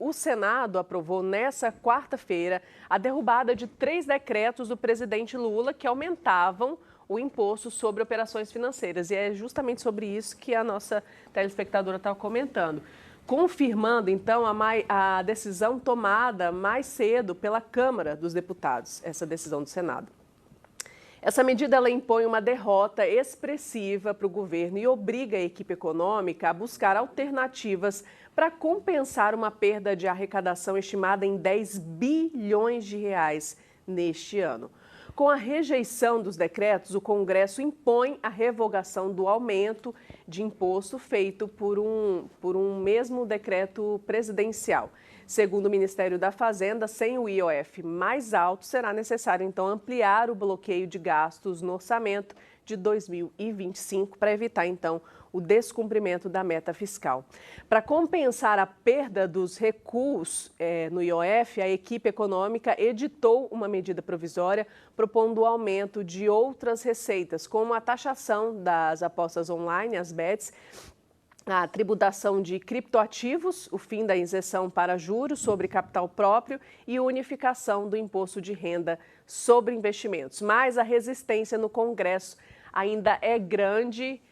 o Senado aprovou nesta quarta-feira a derrubada de 3 decretos do presidente Lula que aumentavam o imposto sobre operações financeiras. E é justamente sobre isso que a nossa telespectadora está comentando. Confirmando, então, a decisão tomada mais cedo pela Câmara dos Deputados, essa decisão do Senado. Essa medida ela impõe uma derrota expressiva para o governo e obriga a equipe econômica a buscar alternativas para compensar uma perda de arrecadação estimada em 10 bilhões de reais neste ano. Com a rejeição dos decretos, o Congresso impõe a revogação do aumento de imposto feito por um mesmo decreto presidencial. Segundo o Ministério da Fazenda, sem o IOF mais alto, será necessário, então, ampliar o bloqueio de gastos no orçamento de 2025 para evitar, então, o descumprimento da meta fiscal. Para compensar a perda dos recuos no IOF, a equipe econômica editou uma medida provisória propondo o aumento de outras receitas, como a taxação das apostas online, as bets, a tributação de criptoativos, o fim da isenção para juros sobre capital próprio e unificação do imposto de renda sobre investimentos. Mas a resistência no Congresso ainda é grande,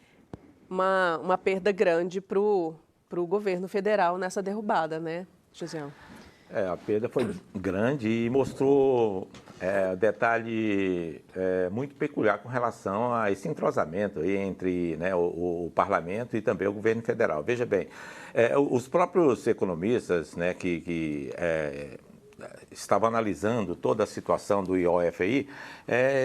uma perda grande para o governo federal nessa derrubada, né, Josiel? A perda foi grande e mostrou detalhe muito peculiar com relação a esse entrosamento aí entre, né, o parlamento e também o governo federal. Veja bem, os próprios economistas, né, que estavam analisando toda a situação do IOF aí,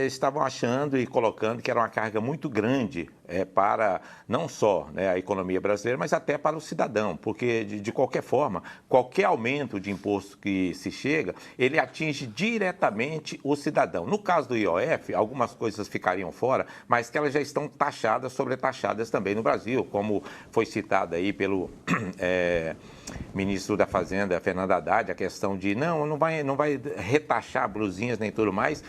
estavam achando e colocando que era uma carga muito grande para não só, né, a economia brasileira, mas até para o cidadão, porque de qualquer forma, qualquer aumento de imposto que se chega, ele atinge diretamente o cidadão. No caso do IOF, algumas coisas ficariam fora, mas que elas já estão taxadas, sobretaxadas também no Brasil, como foi citado aí pelo ministro da Fazenda, Fernando Haddad, a questão de não vai retaxar blusinhas nem tudo mais,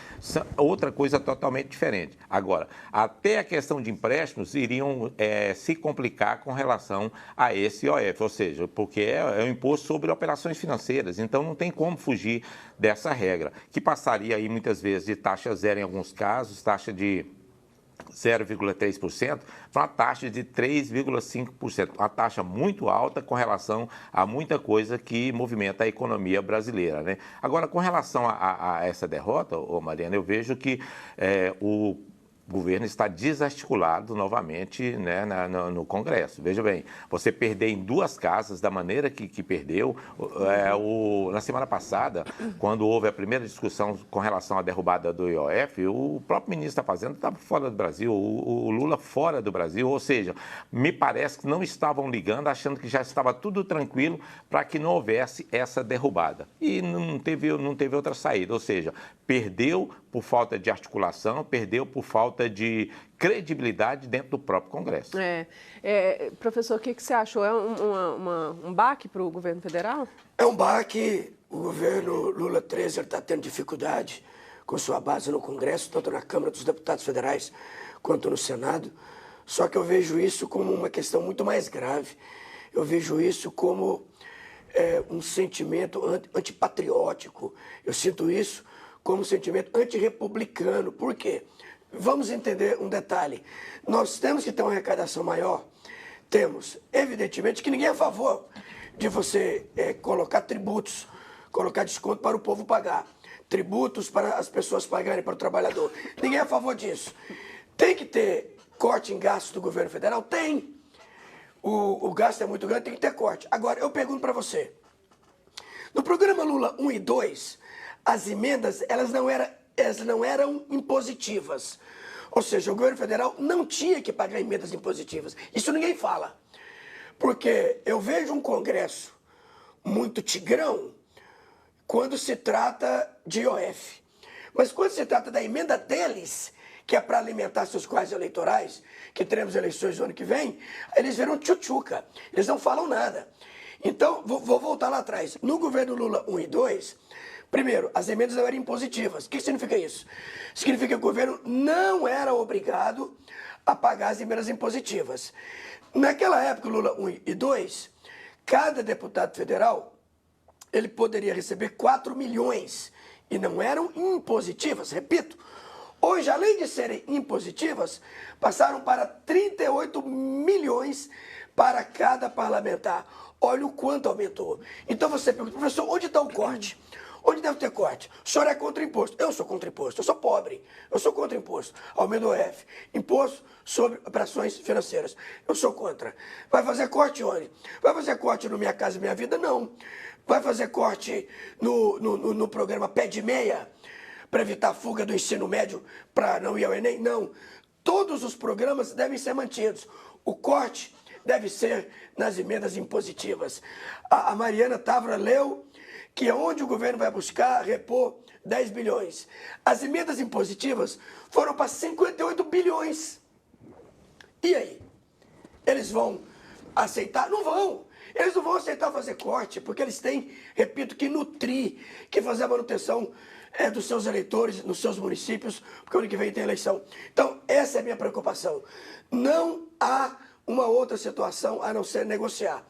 outra coisa totalmente diferente. Agora, até a questão de empréstimos iriam se complicar com relação a esse IOF, ou seja, porque é um imposto sobre operações financeiras, então não tem como fugir dessa regra, que passaria aí muitas vezes de taxa zero em alguns casos, taxa de 0,3% para uma taxa de 3,5%, uma taxa muito alta com relação a muita coisa que movimenta a economia brasileira, né? Agora, com relação a essa derrota, Mariana, eu vejo que o governo está desarticulado novamente, né, no Congresso. Veja bem, você perder em 2 casas da maneira que perdeu. Na semana passada, quando houve a primeira discussão com relação à derrubada do IOF, o próprio ministro da Fazenda estava fora do Brasil, o Lula fora do Brasil, ou seja, me parece que não estavam ligando, achando que já estava tudo tranquilo para que não houvesse essa derrubada. E não teve outra saída, ou seja, perdeu por falta de articulação, perdeu por falta de credibilidade dentro do próprio Congresso. Professor, o que você achou? É um baque para o governo federal? É um baque. O governo Lula 13 está tendo dificuldade com sua base no Congresso, tanto na Câmara dos Deputados Federais quanto no Senado. Só que eu vejo isso como uma questão muito mais grave. Eu vejo isso como um sentimento antipatriótico. Eu sinto isso como um sentimento antirrepublicano. Por quê? Vamos entender um detalhe. Nós temos que ter uma arrecadação maior. Temos, evidentemente, que ninguém é a favor de você colocar tributos, colocar desconto para o povo pagar, tributos para as pessoas pagarem, para o trabalhador. Ninguém é a favor disso. Tem que ter corte em gastos do governo federal? Tem. O gasto é muito grande, tem que ter corte. Agora, eu pergunto para você. No programa Lula 1 e 2, as emendas elas não eram impositivas. Ou seja, o governo federal não tinha que pagar emendas impositivas. Isso ninguém fala. Porque eu vejo um Congresso muito tigrão quando se trata de IOF. Mas quando se trata da emenda deles, que é para alimentar seus quadros eleitorais, que teremos eleições no ano que vem, eles viram tchutchuca. Eles não falam nada. Então, vou voltar lá atrás. No governo Lula 1 e 2, primeiro, as emendas não eram impositivas. O que significa isso? Significa que o governo não era obrigado a pagar as emendas impositivas. Naquela época, Lula 1 e 2, cada deputado federal ele poderia receber 4 milhões. E não eram impositivas, repito. Hoje, além de serem impositivas, passaram para 38 milhões para cada parlamentar. Olha o quanto aumentou. Então você pergunta, professor, onde está o corte? Onde deve ter corte? O senhor é contra imposto. Eu sou contra imposto. Eu sou pobre. Eu sou contra imposto. Aumento do OF. Imposto sobre operações financeiras. Eu sou contra. Vai fazer corte onde? Vai fazer corte no Minha Casa Minha Vida? Não. Vai fazer corte no programa Pé de Meia? Para evitar a fuga do ensino médio para não ir ao Enem? Não. Todos os programas devem ser mantidos. O corte deve ser nas emendas impositivas. A Mariana Távora leu que é onde o governo vai buscar repor 10 bilhões. As emendas impositivas foram para 58 bilhões. E aí? Eles vão aceitar? Não vão. Eles não vão aceitar fazer corte, porque eles têm, repito, que nutrir, que fazer a manutenção dos seus eleitores nos seus municípios, porque o ano que vem tem eleição. Então, essa é a minha preocupação. Não há uma outra situação a não ser negociar.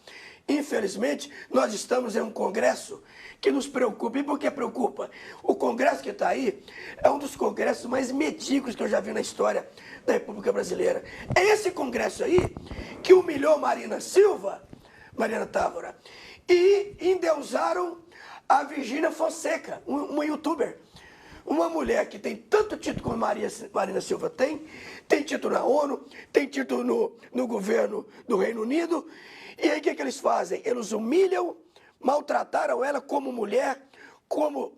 Infelizmente, nós estamos em um Congresso que nos preocupa. E por que preocupa? O Congresso que está aí é um dos congressos mais medíocres que eu já vi na história da República Brasileira. É esse Congresso aí que humilhou Marina Távora, e endeusaram a Virgínia Fonseca, uma youtuber. Uma mulher que tem tanto título como Marina Silva tem título na ONU, tem título no governo do Reino Unido. E aí o que eles fazem? Eles humilham, maltrataram ela como mulher, como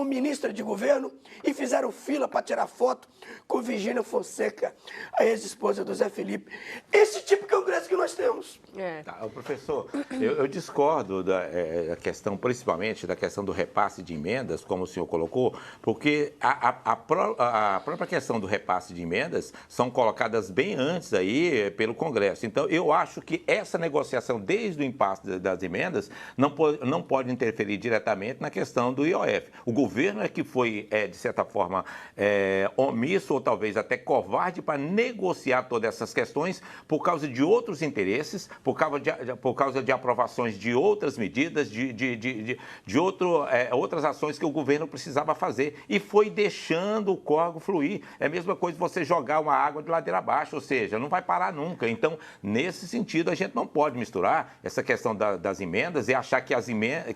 ministra de governo, e fizeram fila para tirar foto com Virgínia Fonseca, a ex-esposa do Zé Felipe. Esse tipo de congresso que nós temos. Tá, professor, eu discordo da questão, principalmente da questão do repasse de emendas, como o senhor colocou, porque a própria questão do repasse de emendas são colocadas bem antes aí pelo Congresso. Então, eu acho que essa negociação, desde o impasse das emendas, não pode interferir diretamente na questão do IOF. O governo é que foi, de certa forma, omisso ou talvez até covarde para negociar todas essas questões por causa de outros interesses, por causa de aprovações de outras medidas, de outras ações que o governo precisava fazer, e foi deixando o córrego fluir. É a mesma coisa você jogar uma água de ladeira abaixo, ou seja, não vai parar nunca. Então, nesse sentido, a gente não pode misturar essa questão das emendas e achar que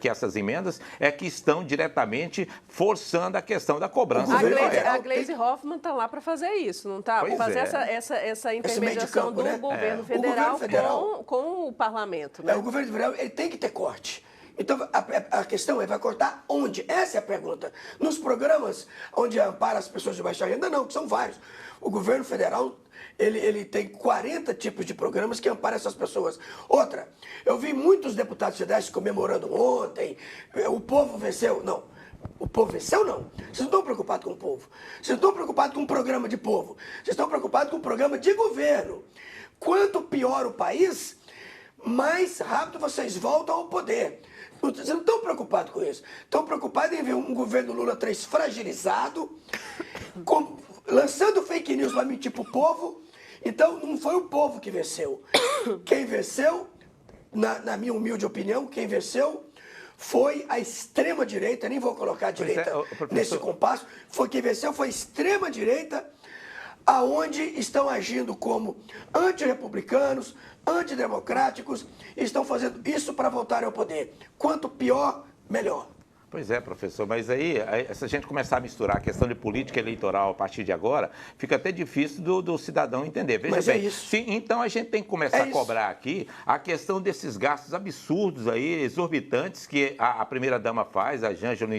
essas emendas é que estão diretamente forçando a questão da cobrança. A Gleisi Hoffmann está lá para fazer isso, não está? Para fazer essa intermediação do governo federal com o parlamento. Né? O governo federal ele tem que ter corte. Então, a questão é, vai cortar onde? Essa é a pergunta. Nos programas onde ampara as pessoas de baixa renda, não, que são vários. O governo federal, ele tem 40 tipos de programas que amparam essas pessoas. Outra, eu vi muitos deputados federais comemorando ontem, o povo venceu. Não. O povo venceu, não. Vocês não estão preocupados com o povo. Vocês não estão preocupados com um programa de povo. Vocês estão preocupados com um programa de governo. Quanto pior o país, mais rápido vocês voltam ao poder. Vocês não estão preocupados com isso. Estão preocupados em ver um governo Lula 3 fragilizado, lançando fake news para mentir para o povo. Então, não foi o povo que venceu. Quem venceu, na minha humilde opinião, quem venceu foi a extrema-direita, nem vou colocar a direita nesse compasso, quem venceu foi a extrema-direita, aonde estão agindo como antirrepublicanos, antidemocráticos, estão fazendo isso para voltarem ao poder. Quanto pior, melhor. Pois é, professor, mas aí, se a gente começar a misturar a questão de política eleitoral a partir de agora, fica até difícil do cidadão entender. Veja bem, é isso. Sim, então a gente tem que começar a cobrar aqui a questão desses gastos absurdos aí, exorbitantes, que a primeira-dama faz, a Janja no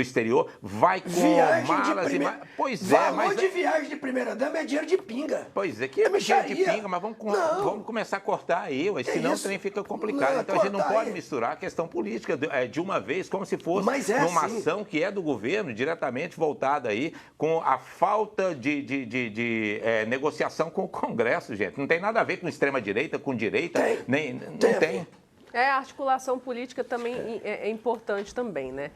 exterior, vai com malas e malas. Pois é, mas de viagem de primeira-dama é dinheiro de pinga. Pois é, que é dinheiro de pinga, mas vamos começar a cortar aí, senão também fica complicado. Então a gente não pode misturar a questão política de uma vez, como se fosse numa ação que é do governo, diretamente voltada aí com a falta de negociação com o Congresso, gente. Não tem nada a ver com extrema-direita, com direita, não tem. A articulação política também é importante também, né?